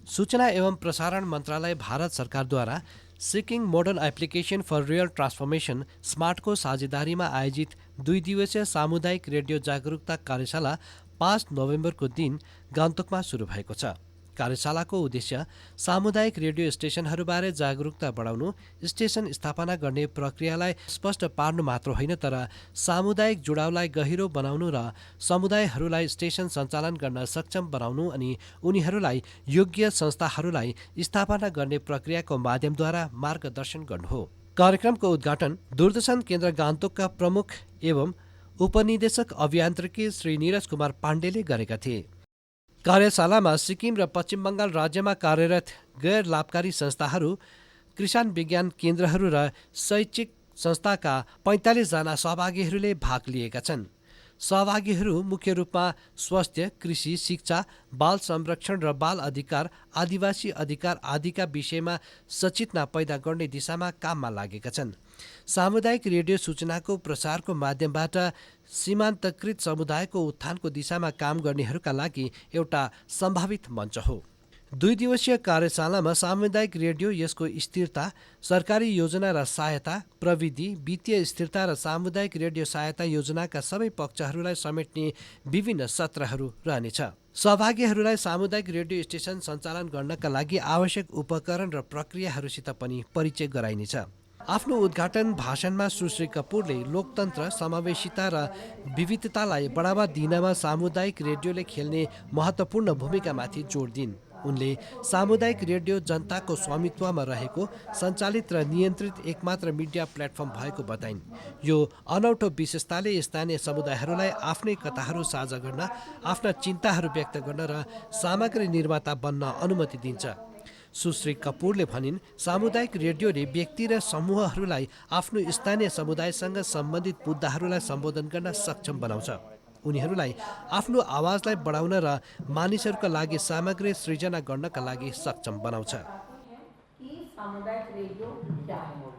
सूचना एवं प्रसारण मन्त्रालय भारत सरकारद्वारा seeking modern application for real transformation स्मार्टको साझेदारीमा आयोजित 2 दिवसीय सामुदायिक रेडियो जागरुकता कार्यशाला 5 नोभेम्बरको दिन गान्तोकमा सुरु भएको छ। कार्यशालाको उद्देश्य सामुदायिक रेडियो स्टेसनहरूबारे जागरुकता बढाउनु, स्टेसन स्थापना गर्ने प्रक्रियालाई स्पष्ट पार्नु मात्र होइन तर सामुदायिक जुडाउलाई गहिरो बनाउनु र समुदायहरूलाई स्टेसन सञ्चालन गर्न सक्षम बनाउनु अनि उनीहरूलाई योग्य संस्थाहरूलाई स्थापना गर्ने प्रक्रियाको माध्यमद्वारा मार्गदर्शन गर्नु हो। कार्यक्रमको उद्घाटन दूरदर्शन केन्द्र गान्तोकका प्रमुख एवं उपनिदेशक अभियान्त्रिकी श्री नीरज कुमार पाण्डेले गरेका थिए। कार्यशालामा सिक्किम र पश्चिम बङ्गाल राज्यमा कार्यरत गैर लाभकारी संस्थाहरू, किसान विज्ञान केन्द्रहरू र शैक्षिक संस्थाका 45 जना सहभागीहरूले भाग लिएका छन्। सहभागीहरू मुख्य रूपमा स्वास्थ्य, कृषि, शिक्षा, बाल संरक्षण र बाल अधिकार, आदिवासी अधिकार आदिका विषयमा सचेतना पैदा गर्ने दिशामा काममा लागेका छन्। सामुदायिक रेडियो सूचनाको प्रसारको माध्यमबाट सीमान्तकृत समुदायको उत्थानको दिशामा काम गर्नेहरूका लागि एउटा सम्भावित मञ्च हो। 2 दिवसीय कार्यशालामा सामुदायिक रेडियो, यसको स्थिरता, सरकारी योजना र सहायता, प्रविधि, वित्तीय स्थिरता र सामुदायिक रेडियो सहायता योजनाका सबै पक्षहरूलाई समेट्ने विभिन्न सत्रहरू रहनेछ। सहभागीहरूलाई सामुदायिक रेडियो स्टेसन सञ्चालन गर्नका लागि आवश्यक उपकरण र प्रक्रियाहरूसित पनि परिचय गराइनेछ। आफ्नो उद्घाटन भाषणमा सुश्री कपूरले लोकतन्त्र, समावेशिता र विविधतालाई बढावा दिनमा सामुदायिक रेडियोले खेल्ने महत्त्वपूर्ण भूमिकामाथि जोड दिइन्। उनले सामुदायिक रेडियो जनताको स्वामित्वमा रहेको, सञ्चालित र नियन्त्रित एकमात्र मिडिया प्लेटफर्म भएको बताइन्। यो अनौठो विशेषताले स्थानीय समुदायहरूलाई आफ्नै कथाहरू साझा गर्न, आफ्ना चिन्ताहरू व्यक्त गर्न र सामग्री निर्माता बन्न अनुमति दिन्छ। सुश्री कपूरले भनिन्, सामुदायिक रेडियोले व्यक्ति र समूहहरूलाई आफ्नो स्थानीय समुदायसँग सम्बन्धित मुद्दाहरूलाई सम्बोधन गर्न सक्षम बनाउँछ। उनीहरूलाई आफ्नो आवाजलाई बढाउन र मानिसहरूका लागि सामग्री सृजना गर्नका लागि सक्षम बनाउँछ। सामुदायिक रेडियो क्या है?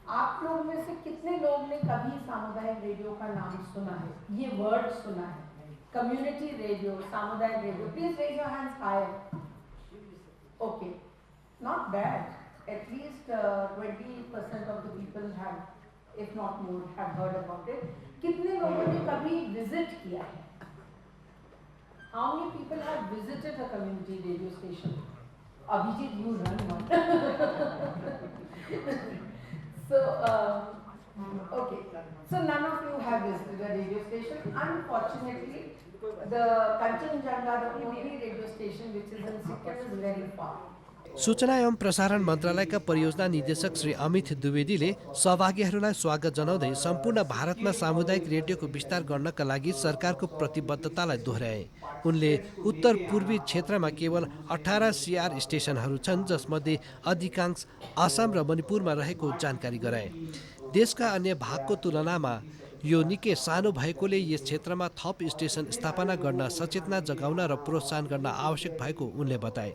आप लोग में से कितने लोग ने कभी सामुदायिक रेडियो का नाम सुना है, ये वर्ड सुना है? कम्युनिटी रेडियो, सामुदायिक रेडियो, please raise your hands higher. Okay, not bad. At least 20% of the people have, if not more, have heard about it. कितने लोगों ने कभी visit किया है? How many people have visited a community radio station? Abhijit, you run one. So, okay. So none of you have visited a radio station. Unfortunately, the Kanchenjunga, the only radio station which is in Sikkim, is very far. सूचना एवं प्रसारण मन्त्रालयका परियोजना निर्देशक श्री अमित द्विवेदीले सहभागीहरूलाई स्वागत जनाउँदै सम्पूर्ण भारतमा सामुदायिक रेडियोको विस्तार गर्नका लागि सरकारको प्रतिबद्धतालाई दोहोर्याए। उनले उत्तर पूर्वी क्षेत्रमा केवल 18 CR स्टेसनहरू छन्, जसमध्ये अधिकांश आसाम र मणिपुरमा रहेको जानकारी गराए। देशका अन्य भागको तुलनामा यो निकै सानो भएकोले यस क्षेत्रमा थप स्टेसन स्थापना गर्न सचेतना जगाउन र प्रोत्साहन गर्न आवश्यक भएको उनले बताए।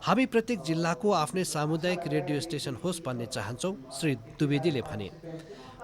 हामी प्रत्येक जिल्लाको आफ्नै सामुदायिक रेडियो स्टेसन होस् भन्ने चाहन्छौँ, श्री द्विवेदीले भने।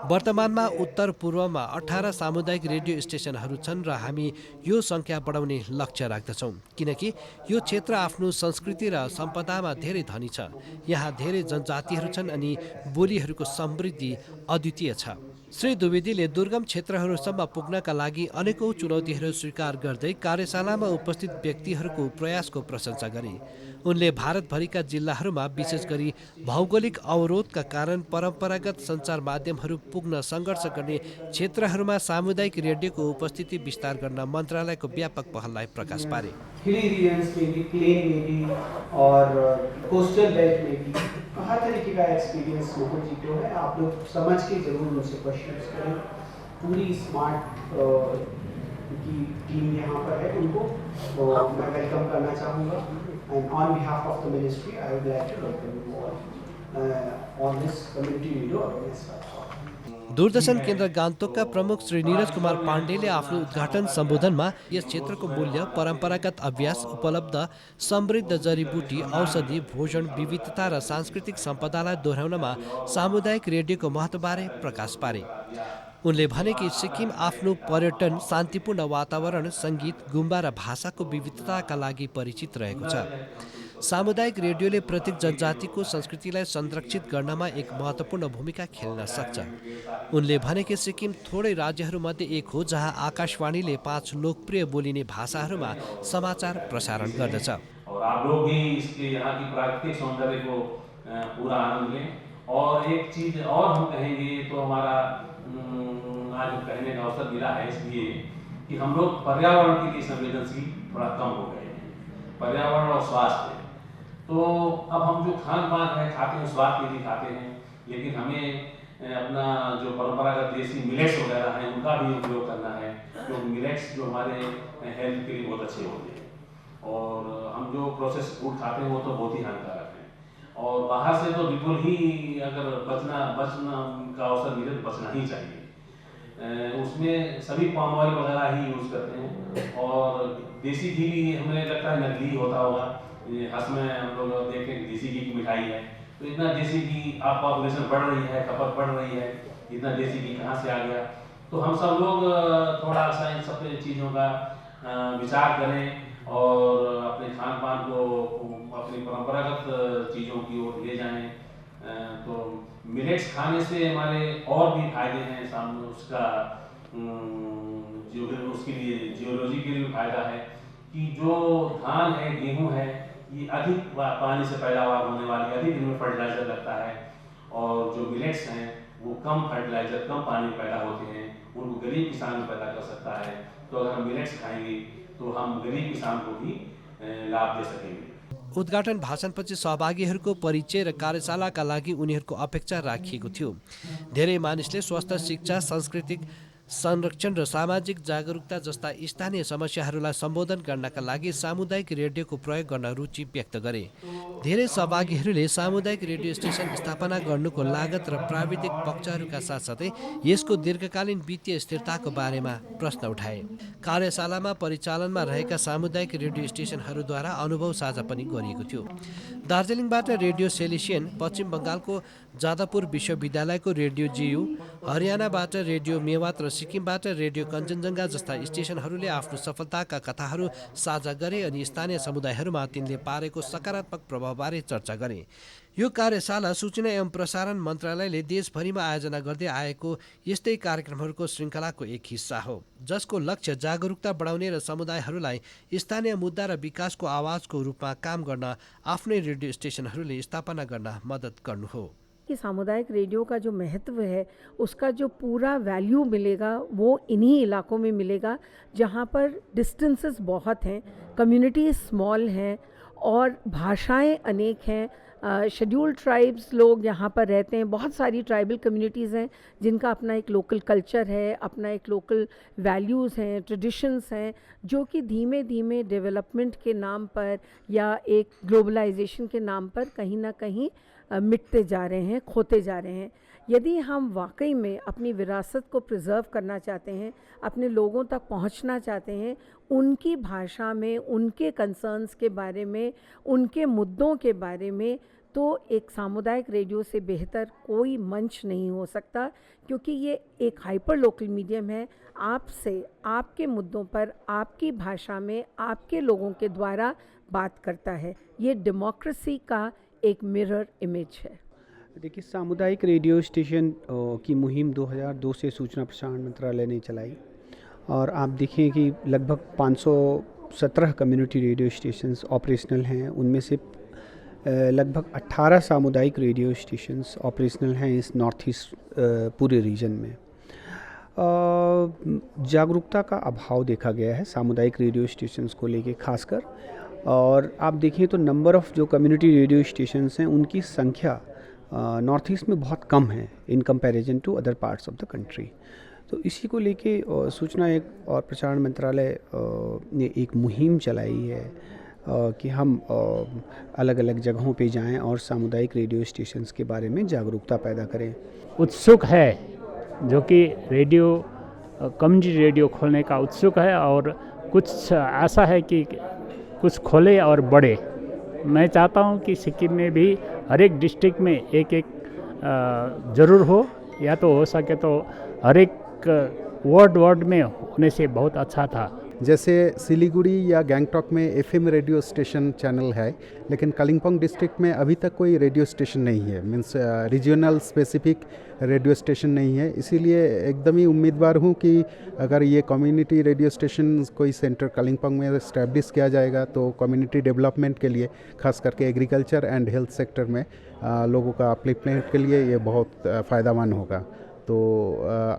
वर्तमानमा उत्तर पूर्वमा 18 सामुदायिक रेडियो स्टेसनहरू छन् र हामी यो सङ्ख्या बढाउने लक्ष्य राख्दछौँ, किनकि यो क्षेत्र आफ्नो संस्कृति र सम्पदामा धेरै धनी छ। यहाँ धेरै जनजातिहरू छन् अनि बोलीहरूको समृद्धि अद्वितीय छ। श्री द्विवेदीले दुर्गम क्षेत्रहरूसम्म पुग्नका लागि अनेकौं चुनौतीहरू स्वीकार गर्दै कार्यशालामा उपस्थित व्यक्तिहरूको प्रयासको प्रशंसा गरे। उनले भारतभरिका जिल्लाहरूमा विशेष गरी भौगोलिक अवरोधका कारण परम्परागत सञ्चार माध्यमहरू पुग्न सङ्घर्ष गर्ने क्षेत्रहरूमा सामुदायिक रेडियोको उपस्थिति विस्तार गर्न मन्त्रालयको व्यापक पहललाई प्रकाश पारे। हर तरीके का एक्सपीरियंस लोगों जी को है, आप लोग समझ के जरूर उनसे क्वेश्चंस करें। पूरी स्मार्ट की टीम यहाँ पर है, उनको मैं वेलकम करना चाहूँगा। And on behalf of the ministry I would like to welcome you all on this community radio awareness platform. Doordarshan केन्द्र गान्तोकका प्रमुख श्री नीरज कुमार पाण्डेले आफ्नो उद्घाटन सम्बोधनमा यस क्षेत्रको मूल्य, परम्परागत अभ्यास, उपलब्ध समृद्ध जडीबुटी, औषधि, भोजन, विविधता र सांस्कृतिक सम्पदालाई दोहोर्याउनमा सामुदायिक रेडियोको महत्त्वबारे प्रकाश पारे। उनले भने कि सिक्किम आफ्नो पर्यटन, शान्तिपूर्ण वातावरण, सङ्गीत, गुम्बा र भाषाको विविधताका लागि परिचित रहेको छ। सामुदायिक रेडियोले प्रत्येक जनजातिको संस्कृतिलाई संरक्षित गर्नमा एक महत्त्वपूर्ण भूमिका खेल्न सक्छ। उनले भने कि सिक्किम थोरै राज्यहरूमध्ये एक हो जहाँ आकाशवाणीले 5 लोकप्रिय बोलिने भाषाहरूमा समाचार प्रसारण गर्दछ। और आप लोग भी इसके यहाँ की प्राकृतिक सौंदर्य को पूरा आनंद लें। और एक चीज़ और हम कहेंगे तो हमारा आज कहने का अवसर मिला है इसलिए कि हम लोग पर्यावरण के लिए संवेदनशील थोड़ा कम हो गए हैं। पर्यावरण और स्वास्थ्य, तो अब हम जो खान पान है खाते हैं स्वाद के लिए खाते हैं, लेकिन हमें अपना जो परंपरागत देसी मिलेट्स वगैरह हैं उनका भी उपयोग करना है। जो मिलेट्स जो हमारे हेल्थ के लिए बहुत अच्छे होते हैं, और हम जो प्रोसेस फूड खाते हैं वो तो बहुत ही हानिकारक है। और बाहर से तो बिल्कुल ही अगर बचना का अवसर मिले तो बचना ही चाहिए। उसमें सभी पाम ऑयल वगैरह ही यूज़ करते हैं, और देसी घी भी हमें लगता है नकली होता होगा। हंस में हम लोग देखें कि देसी घी की मिठाई है, तो इतना देसी घी, आप पॉपुलेशन बढ़ रही है, खपत बढ़ रही है, इतना देसी घी कहाँ से आ गया। तो हम सब लोग थोड़ा सा इन सब चीज़ों का विचार करें और अपने खान पान को अपनी परंपरागत चीज़ों की ओर ले जाएं। तो मिलेट्स खाने से हमारे और भी फायदे हैं। सामने उसका जो उसके लिए जियोलॉजी के लिए भी फायदा है कि जो धान है, गेहूं है, ये अधिक पानी से पैदावार होने वाली, अधिक इनमें फर्टिलाइजर लगता है। और जो मिलेट्स हैं वो कम फर्टिलाइजर, कम पानी पैदा होते हैं, उनको गरीब किसान भी पैदा कर सकता है। तो अगर हम मिलेट्स खाएंगे तो हम गरीब किसान को भी लाभ दे सकेंगे। उद्घाटन भाषणपछि सहभागीहरूको परिचय र कार्यशालाका लागि उनीहरूको अपेक्षा राखिएको थियो। धेरै मानिसले स्वास्थ्य, शिक्षा, सांस्कृतिक संरक्षण र सामाजिक जागरुकता जस्ता स्थानीय समस्याहरूलाई सम्बोधन गर्नका लागि सामुदायिक रेडियोको प्रयोग गर्न रुचि व्यक्त गरे। धेरै सहभागीहरूले सामुदायिक रेडियो स्टेसन स्थापना गर्नुको लागत र प्राविधिक पक्षहरूका साथसाथै यसको दीर्घकालीन वित्तीय स्थिरताको बारेमा प्रश्न उठाए। कार्यशालामा परिचालनमा रहेका सामुदायिक रेडियो स्टेसनहरूद्वारा अनुभव साझा पनि गरिएको थियो। दार्जिलिङबाट रेडियो सेलिसियन, पश्चिम बङ्गालको जादवपुर विश्वविद्यालयको रेडियो जियु, हरियाणाबाट रेडियो मेवात र सिक्किमबाट रेडियो कञ्चनजङ्घा जस्ता स्टेसनहरूले आफ्नो सफलताका कथाहरू साझा गरे अनि स्थानीय समुदायहरूमा तिनले पारेको सकारात्मक प्रभावबारे चर्चा गरे। यो कार्यशाला सूचना एवं प्रसारण मन्त्रालयले देशभरिमा आयोजना गर्दै आएको यस्तै कार्यक्रमहरूको श्रृङ्खलाको एक हिस्सा हो, जसको लक्ष्य जागरुकता बढाउने र समुदायहरूलाई स्थानीय मुद्दा र विकासको आवाजको रूपमा काम गर्न आफ्नै रेडियो स्टेसनहरूले स्थापना गर्न मद्दत गर्नु हो। कि सामुदायिक रेडियो का जो महत्व है उसका जो पूरा वैल्यू मिलेगा वो इन्हीं इलाकों में मिलेगा जहाँ पर डिस्टेंसेस बहुत हैं, कम्युनिटी स्मॉल हैं और भाषाएं अनेक हैं। शेड्यूल्ड ट्राइब्स लोग यहाँ पर रहते हैं, बहुत सारी ट्राइबल कम्युनिटीज़ हैं जिनका अपना एक लोकल कल्चर है, अपना एक लोकल वैल्यूज़ हैं, ट्रेडिशंस हैं, जो कि धीमे धीमे डेवलपमेंट के नाम पर या एक ग्लोबलाइजेशन के नाम पर कहीं ना कहीं मिटते जा रहे हैं, खोते जा रहे हैं। यदि हम वाकई में अपनी विरासत को प्रिजर्व करना चाहते हैं, अपने लोगों तक पहुंचना चाहते हैं, उनकी भाषा में, उनके कंसर्न्स के बारे में, उनके मुद्दों के बारे में, तो एक सामुदायिक रेडियो से बेहतर कोई मंच नहीं हो सकता, क्योंकि ये एक हाइपर लोकल मीडियम है। आपसे, आपके मुद्दों पर, आपकी भाषा में, आपके लोगों के द्वारा बात करता है। ये डेमोक्रेसी का एक मिरर इमेज है। देखिए, सामुदायिक रेडियो स्टेशन की मुहिम 2002 से सूचना प्रसारण मंत्रालय ने चलाई, और आप देखें कि लगभग 517 कम्युनिटी रेडियो स्टेशंस ऑपरेशनल हैं। उनमें से लगभग 18 सामुदायिक रेडियो स्टेशंस ऑपरेशनल हैं इस नॉर्थ ईस्ट पूरे रीजन में। जागरूकता का अभाव देखा गया है सामुदायिक रेडियो स्टेशंस को लेके खासकर, और आप देखें तो नंबर ऑफ़ जो कम्युनिटी रेडियो स्टेशंस हैं उनकी संख्या नॉर्थ ईस्ट में बहुत कम है in comparison to other parts of the country. तो इसी को लेके सूचना और प्रसारण मंत्रालय ने एक मुहिम चलाई है कि हम अलग अलग जगहों पे जाएं और सामुदायिक रेडियो स्टेशंस के बारे में जागरूकता पैदा करें। उत्सुक है, जो कि रेडियो कम्युनिटी रेडियो खोलने का उत्सुक है, और कुछ ऐसा है कि कुछ खोले और बढ़े। मैं चाहता हूं कि सिक्किम में भी हर एक डिस्ट्रिक्ट में एक ज़रूर हो, या तो हो सके तो हर एक एक वर्ड में होने से बहुत अच्छा था। जैसे सिलीगुड़ी या गैंगटॉक में एफएम रेडियो स्टेशन चैनल है, लेकिन कालिम्पोंग डिस्ट्रिक्ट में अभी तक कोई रेडियो स्टेशन नहीं है, means regional specific radio station नहीं है। इसीलिए एकदम ही उम्मीदवार हूँ कि अगर ये कम्युनिटी रेडियो स्टेशन कोई सेंटर कालिम्पोंग में इस्टेब्लिश किया जाएगा तो कम्युनिटी डेवलपमेंट के लिए, खास करके एग्रीकल्चर एंड हेल्थ सेक्टर में लोगों का अपलिफ्टमेंट के लिए ये बहुत फ़ायदेमंद होगा। तो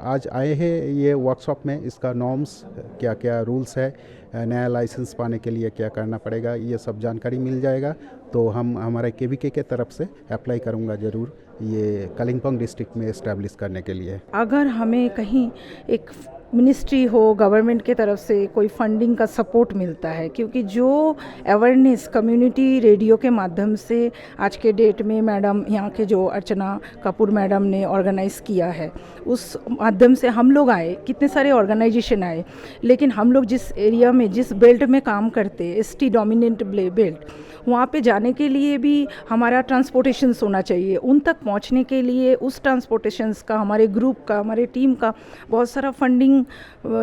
आज आए हैं ये वर्कशॉप में, इसका नॉर्म्स क्या क्या रूल्स है, नया लाइसेंस पाने के लिए क्या करना पड़ेगा, ये सब जानकारी मिल जाएगा। तो हम हमारे केवीके के तरफ से अप्लाई करूँगा ज़रूर ये कालिम्पोंग डिस्ट्रिक्ट में इस्टेब्लिश करने के लिए। अगर हमें कहीं एक मिनिस्ट्री हो, गवर्नमेंट के तरफ से कोई फंडिंग का सपोर्ट मिलता है, क्योंकि जो अवेयरनेस कम्युनिटी रेडियो के माध्यम से आज के डेट में मैडम यहाँ के जो अर्चना कपूर मैडम ने ऑर्गेनाइज़ किया है, उस माध्यम से हम लोग आए, कितने सारे ऑर्गेनाइजेशन आए, लेकिन हम लोग जिस एरिया में, जिस बेल्ट में काम करते, एसटी डोमिनेंट बेल्ट, वहाँ पे जाने के लिए भी हमारा ट्रांसपोर्टेशंस होना चाहिए। उन तक पहुँचने के लिए उस ट्रांसपोर्टेशंस का, हमारे ग्रुप का, हमारे टीम का बहुत सारा फंडिंग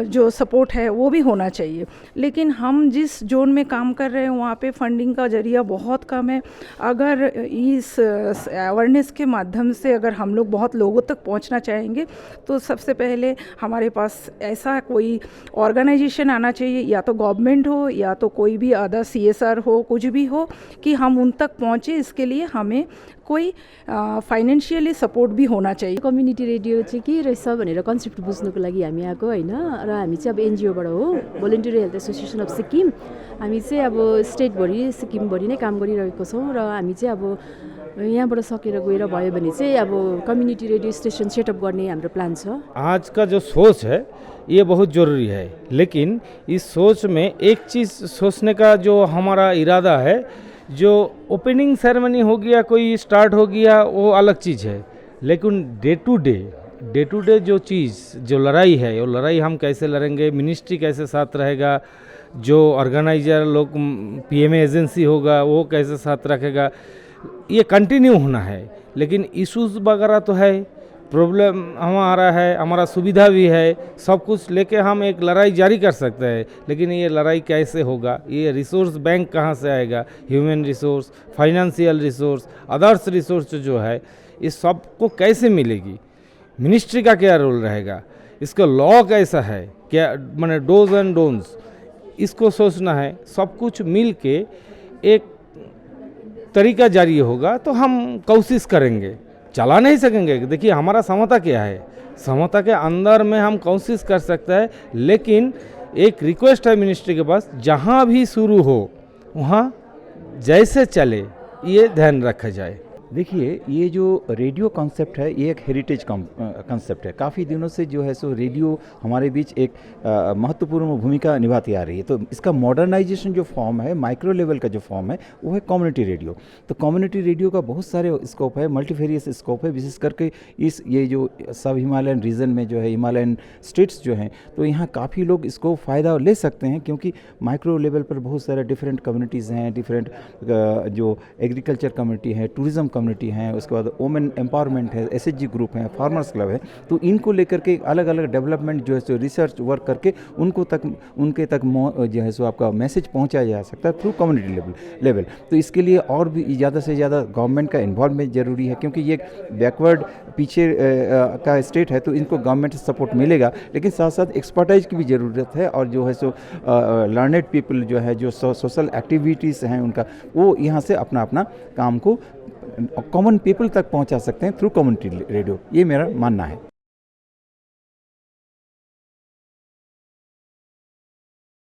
जो सपोर्ट है वो भी होना चाहिए। लेकिन हम जिस जोन में काम कर रहे हैं वहाँ पे फंडिंग का जरिया बहुत कम है। अगर इस अवेयरनेस के माध्यम से अगर हम लोग बहुत लोगों तक पहुँचना चाहेंगे तो सबसे पहले हमारे पास ऐसा कोई ऑर्गेनाइजेशन आना चाहिए, या तो गवर्नमेंट हो या तो कोई भी अदर CSR हो, कुछ भी हो, कि हम उन तक पहुँचे। इसके लिए हमें कोई फाइनेन्शियली सपोर्ट भी होना चाहिए। कम्युनिटी रेडियो चाहिँ के रहेछ भनेर कन्सेप्ट बुझ्नुको लागि हामी आएको होइन, र हामी चाहिँ अब एनजिओबाट हो, volunteer health association of Sikkim. हामी चाहिँ अब स्टेटभरि सिक्किमभरि नै काम गरिरहेको छौँ, र हामी चाहिँ अब यहाँबाट सकेर गएर भयो भने चाहिँ अब कम्युनिटी रेडियो स्टेशन सेटअप गर्ने हाम्रो प्लान छ। आज का जो सोच है ये बहुत ज़रूरी है, लेकिन इस सोच में एक चीज़ सोचने का जो हमारा इरादा है, जो ओपनिंग सेरेमनी हो गया, कोई स्टार्ट हो गया, वो अलग चीज़ है, लेकिन डे टू डे जो चीज़, जो लड़ाई है, वो लड़ाई हम कैसे लड़ेंगे, मिनिस्ट्री कैसे साथ रहेगा, जो ऑर्गेनाइजर लोग PMA एजेंसी होगा वो कैसे साथ रखेगा, ये कंटिन्यू होना है। लेकिन इश्यूज़ वगैरह तो है, प्रॉब्लम हमारा है, हमारा सुविधा भी है, सब कुछ लेके हम एक लड़ाई जारी कर सकते हैं। लेकिन ये लड़ाई कैसे होगा, ये रिसोर्स बैंक कहाँ से आएगा, human resource, financial resource, others resource जो है, इस सब को कैसे मिलेगी, मिनिस्ट्री का क्या रोल रहेगा, इसका लॉ कैसा है, क्या माने डोज एंड डोंट्स, इसको सोचना है। सब कुछ मिल के एक तरीका जारी होगा तो हम कोशिश करेंगे, चला नहीं सकेंगे। देखिए हमारा क्षमता क्या है, क्षमता के अंदर में हम कोशिश कर सकते हैं, लेकिन एक रिक्वेस्ट है मिनिस्ट्री के पास, जहाँ भी शुरू हो वहाँ जैसे चले ये ध्यान रखा जाए। देखिए ये जो रेडियो कॉन्सेप्ट है ये एक हेरिटेज कॉन्सेप्ट है। काफ़ी दिनों से जो है सो रेडियो हमारे बीच एक महत्वपूर्ण भूमिका निभाती आ रही है। तो इसका मॉडर्नाइजेशन जो फॉर्म है, माइक्रो लेवल का जो फॉर्म है, वो है कम्युनिटी रेडियो। तो कम्युनिटी रेडियो का बहुत सारे स्कोप है, मल्टीफेरियस स्कोप है, विशेष करके ये जो सब हिमालयन रीजन में जो है, हिमालयन स्टेट्स जो हैं, तो यहाँ काफ़ी लोग इसको फ़ायदा ले सकते हैं, क्योंकि माइक्रो लेवल पर बहुत सारे डिफरेंट कम्युनिटीज़ हैं, डिफरेंट जो एग्रीकल्चर कम्युनिटी है, टूरिज़्म कम्युनिटी हैं, उसके बाद वोमेन एम्पावरमेंट है, SHG ग्रुप है, फार्मर्स क्लब है। तो इनको लेकर के अलग अलग डेवलपमेंट जो है सो रिसर्च वर्क करके उनके तक जो है सो आपका मैसेज पहुंचाया जा सकता है थ्रू कम्युनिटी लेवल। तो इसके लिए और भी ज़्यादा से ज़्यादा गवर्नमेंट का इन्वॉल्वमेंट ज़रूरी है, क्योंकि ये बैकवर्ड पीछे का स्टेट है, तो इनको गवर्नमेंट से सपोर्ट मिलेगा, लेकिन साथ साथ एक्सपर्टाइज की भी ज़रूरत है। और जो है सो लर्नेड पीपल जो है, जो सोशल एक्टिविटीज़ हैं उनका, वो यहाँ से अपना अपना काम को कॉमन पीपल तक पहुंचा सकते हैं थ्रू कम्युनिटी रेडियो। ये मेरा मानना है।